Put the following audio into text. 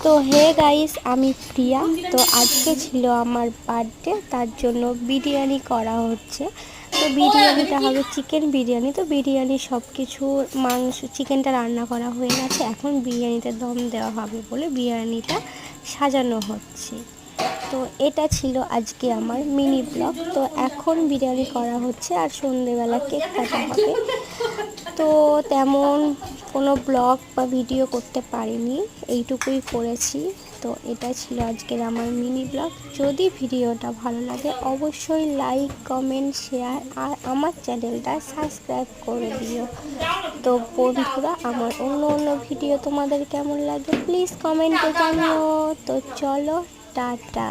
তো hey guys, আমি প্রিয়া। তো আজকে ছিল আমার বার্থডে, তার জন্য বিরিয়ানি করা হচ্ছে। তো বিরিয়ানিটা হবে চিকেন বিরিয়ানি। তো বিরিয়ানি সব কিছু মাংস চিকেনটা রান্না করা হয়ে গেছে, এখন বিরিয়ানিতে দম দেওয়া হবে বলে বিরিয়ানিটা সাজানো হচ্ছে। তো এটা ছিল আজকে আমার মিনি ব্লগ। তো এখন বিরিয়ানি করা হচ্ছে আর সন্ধেবেলা কেক কাটা হবে। তো তেমন কোনো ব্লগ বা ভিডিও করতে পারিনি, এইটুকুই করেছি। তো এটা ছিল আজকের আমার মিনি ব্লগ। যদি ভিডিওটা ভালো লাগে অবশ্যই লাইক, কমেন্ট, শেয়ার আর আমার চ্যানেলটা সাবস্ক্রাইব করে দিও। তো বন্ধুরা, আমার অন্য ভিডিও তোমাদের কেমন লাগে প্লিজ কমেন্টে জানিও। তো চলো, টাটা।